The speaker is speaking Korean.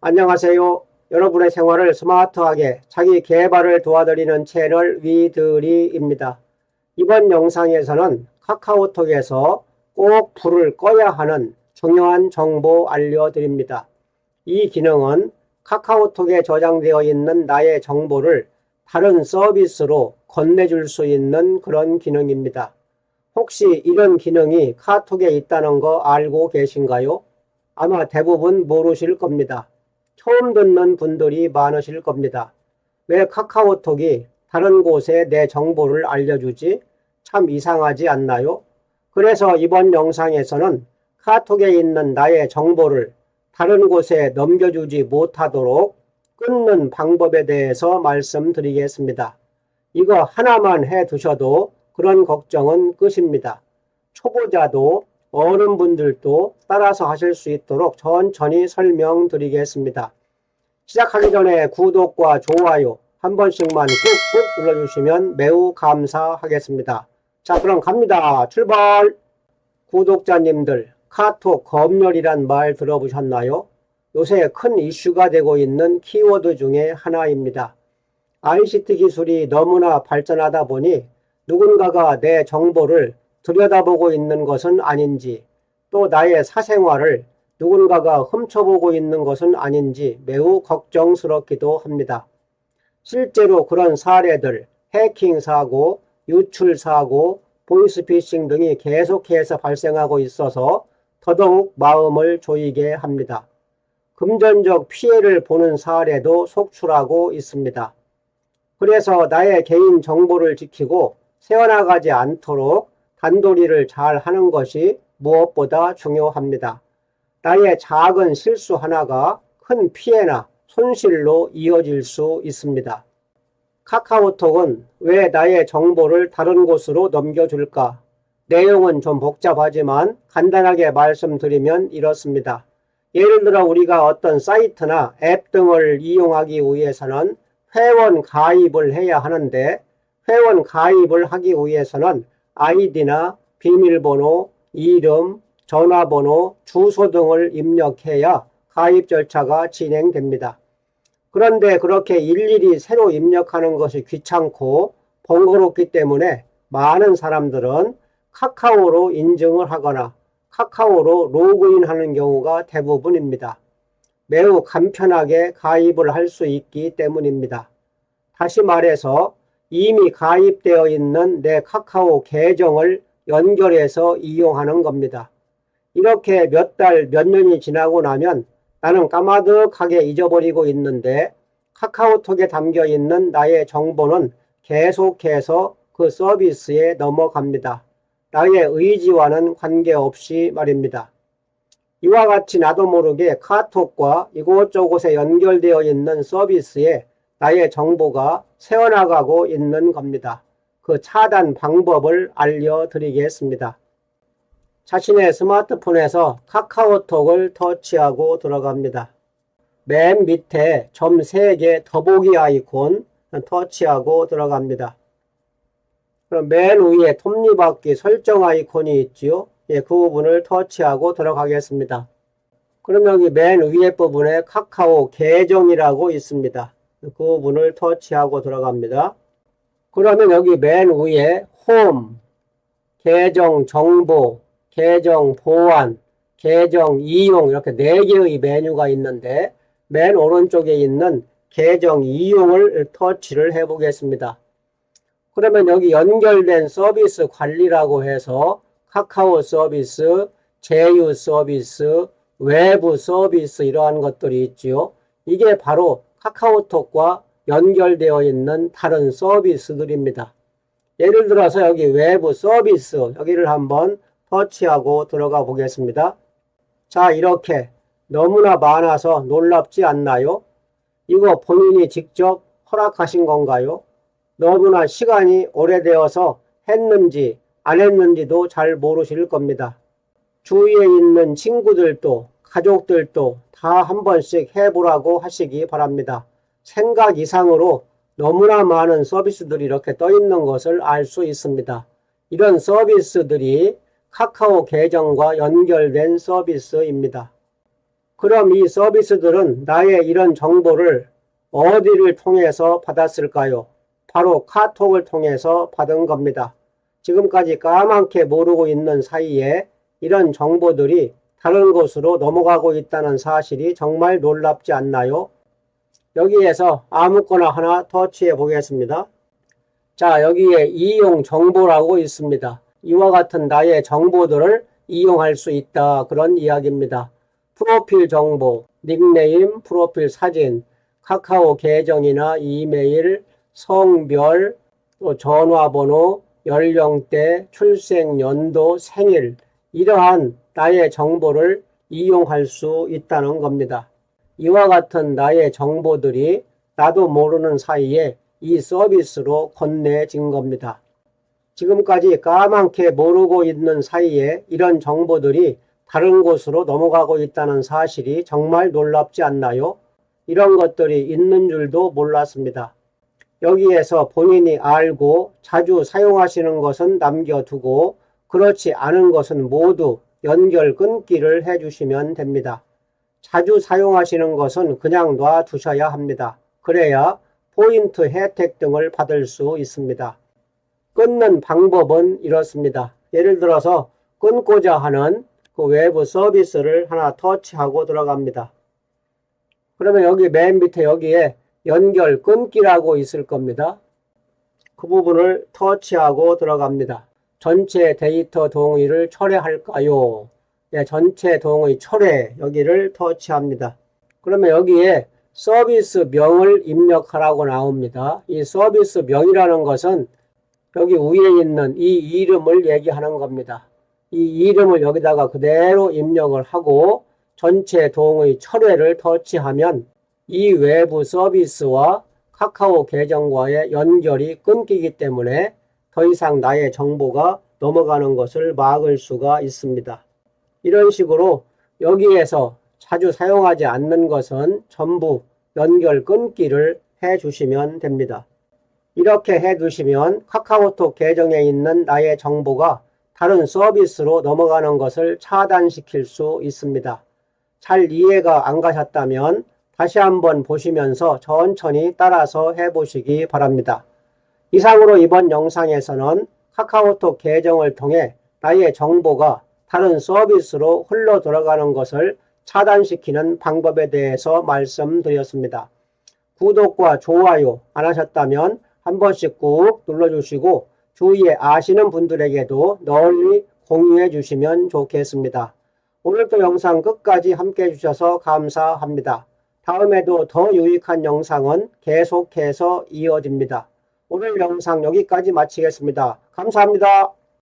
안녕하세요. 여러분의 생활을 스마트하게 자기 개발을 도와드리는 채널 위드리입니다. 이번 영상에서는 카카오톡에서 꼭 불을 꺼야 하는 중요한 정보 알려드립니다. 이 기능은 카카오톡에 저장되어 있는 나의 정보를 다른 서비스로 건네줄 수 있는 그런 기능입니다. 혹시 이런 기능이 카톡에 있다는 거 알고 계신가요? 아마 대부분 모르실 겁니다. 처음 듣는 분들이 많으실 겁니다. 왜 카카오톡이 다른 곳에 내 정보를 알려주지? 참 이상하지 않나요? 그래서 이번 영상에서는 카톡에 있는 나의 정보를 다른 곳에 넘겨주지 못하도록 끊는 방법에 대해서 말씀드리겠습니다. 이거 하나만 해 두셔도 그런 걱정은 끝입니다. 초보자도 어른분들도 따라서 하실 수 있도록 천천히 설명드리겠습니다. 시작하기 전에 구독과 좋아요 한 번씩만 꾹꾹 눌러주시면 매우 감사하겠습니다. 자, 그럼 갑니다. 출발! 구독자님들, 카톡 검열이란 말 들어보셨나요? 요새 큰 이슈가 되고 있는 키워드 중에 하나입니다. ICT 기술이 너무나 발전하다 보니 누군가가 내 정보를 들여다보고 있는 것은 아닌지, 또 나의 사생활을 누군가가 훔쳐보고 있는 것은 아닌지 매우 걱정스럽기도 합니다. 실제로 그런 사례들, 해킹 사고, 유출 사고, 보이스피싱 등이 계속해서 발생하고 있어서 더더욱 마음을 조이게 합니다. 금전적 피해를 보는 사례도 속출하고 있습니다. 그래서 나의 개인 정보를 지키고 새어나가지 않도록 단도리를 잘 하는 것이 무엇보다 중요합니다. 나의 작은 실수 하나가 큰 피해나 손실로 이어질 수 있습니다. 카카오톡은 왜 나의 정보를 다른 곳으로 넘겨줄까? 내용은 좀 복잡하지만 간단하게 말씀드리면 이렇습니다. 예를 들어 우리가 어떤 사이트나 앱 등을 이용하기 위해서는 회원 가입을 해야 하는데, 회원 가입을 하기 위해서는 아이디나 비밀번호, 이름, 전화번호, 주소 등을 입력해야 가입 절차가 진행됩니다. 그런데 그렇게 일일이 새로 입력하는 것이 귀찮고 번거롭기 때문에 많은 사람들은 카카오로 인증을 하거나 카카오로 로그인하는 경우가 대부분입니다. 매우 간편하게 가입을 할 수 있기 때문입니다. 다시 말해서 이미 가입되어 있는 내 카카오 계정을 연결해서 이용하는 겁니다. 이렇게 몇 달, 몇 년이 지나고 나면 나는 까마득하게 잊어버리고 있는데 카카오톡에 담겨 있는 나의 정보는 계속해서 그 서비스에 넘어갑니다. 나의 의지와는 관계없이 말입니다. 이와 같이 나도 모르게 카톡과 이곳저곳에 연결되어 있는 서비스에 나의 정보가 새어나가고 있는 겁니다. 그 차단 방법을 알려드리겠습니다. 자신의 스마트폰에서 카카오톡을 터치하고 들어갑니다. 맨 밑에 점 3개 더보기 아이콘 터치하고 들어갑니다. 그럼 맨 위에 톱니바퀴 설정 아이콘이 있지요. 그 부분을 터치하고 들어가겠습니다. 그럼 여기 맨 위에 부분에 카카오 계정이라고 있습니다. 그 부분을 터치하고 들어갑니다. 그러면 여기 맨 위에 홈, 계정 정보, 계정 보안, 계정 이용 이렇게 4개의 메뉴가 있는데 맨 오른쪽에 있는 계정 이용을 터치를 해 보겠습니다. 그러면 여기 연결된 서비스 관리라고 해서 카카오 서비스, 제휴 서비스, 외부 서비스 이러한 것들이 있지요. 이게 바로 카카오톡과 연결되어 있는 다른 서비스들입니다. 예를 들어서 여기 외부 서비스 여기를 한번 터치하고 들어가 보겠습니다. 자, 이렇게 너무나 많아서 놀랍지 않나요? 이거 본인이 직접 허락하신 건가요? 너무나 시간이 오래되어서 했는지 안 했는지도 잘 모르실 겁니다. 주위에 있는 친구들도 가족들도 다 한 번씩 해보라고 하시기 바랍니다. 생각 이상으로 너무나 많은 서비스들이 이렇게 떠 있는 것을 알 수 있습니다. 이런 서비스들이 카카오 계정과 연결된 서비스입니다. 그럼 이 서비스들은 나의 이런 정보를 어디를 통해서 받았을까요? 바로 카톡을 통해서 받은 겁니다. 지금까지 까맣게 모르고 있는 사이에 이런 정보들이 다른 곳으로 넘어가고 있다는 사실이 정말 놀랍지 않나요? 여기에서 아무거나 하나 터치해 보겠습니다. 자, 여기에 이용 정보라고 있습니다. 이와 같은 나의 정보들을 이용할 수 있다. 그런 이야기입니다. 프로필 정보, 닉네임, 프로필 사진, 카카오 계정이나 이메일, 성별, 또 전화번호, 연령대, 출생 연도, 생일, 이러한 나의 정보를 이용할 수 있다는 겁니다. 이와 같은 나의 정보들이 나도 모르는 사이에 이 서비스로 건네진 겁니다. 지금까지 까맣게 모르고 있는 사이에 이런 정보들이 다른 곳으로 넘어가고 있다는 사실이 정말 놀랍지 않나요? 이런 것들이 있는 줄도 몰랐습니다. 여기에서 본인이 알고 자주 사용하시는 것은 남겨두고 그렇지 않은 것은 모두 연결 끊기를 해주시면 됩니다. 자주 사용하시는 것은 그냥 놔두셔야 합니다. 그래야 포인트 혜택 등을 받을 수 있습니다. 끊는 방법은 이렇습니다. 예를 들어서 끊고자 하는 그 외부 서비스를 하나 터치하고 들어갑니다. 그러면 여기 맨 밑에 여기에 연결 끊기라고 있을 겁니다. 그 부분을 터치하고 들어갑니다. 전체 데이터 동의를 철회할까요? 네, 전체 동의 철회 여기를 터치합니다. 그러면 여기에 서비스 명을 입력하라고 나옵니다. 이 서비스 명이라는 것은 여기 위에 있는 이 이름을 얘기하는 겁니다. 이 이름을 여기다가 그대로 입력을 하고 전체 동의 철회를 터치하면 이 외부 서비스와 카카오 계정과의 연결이 끊기기 때문에 더 이상 나의 정보가 넘어가는 것을 막을 수가 있습니다. 이런 식으로 여기에서 자주 사용하지 않는 것은 전부 연결 끊기를 해주시면 됩니다. 이렇게 해두시면 카카오톡 계정에 있는 나의 정보가 다른 서비스로 넘어가는 것을 차단시킬 수 있습니다. 잘 이해가 안 가셨다면 다시 한번 보시면서 천천히 따라서 해보시기 바랍니다. 이상으로 이번 영상에서는 카카오톡 계정을 통해 나의 정보가 다른 서비스로 흘러 들어가는 것을 차단시키는 방법에 대해서 말씀드렸습니다. 구독과 좋아요 안 하셨다면 한 번씩 꾹 눌러주시고 주위에 아시는 분들에게도 널리 공유해 주시면 좋겠습니다. 오늘도 영상 끝까지 함께 해주셔서 감사합니다. 다음에도 더 유익한 영상은 계속해서 이어집니다. 오늘 영상 여기까지 마치겠습니다. 감사합니다.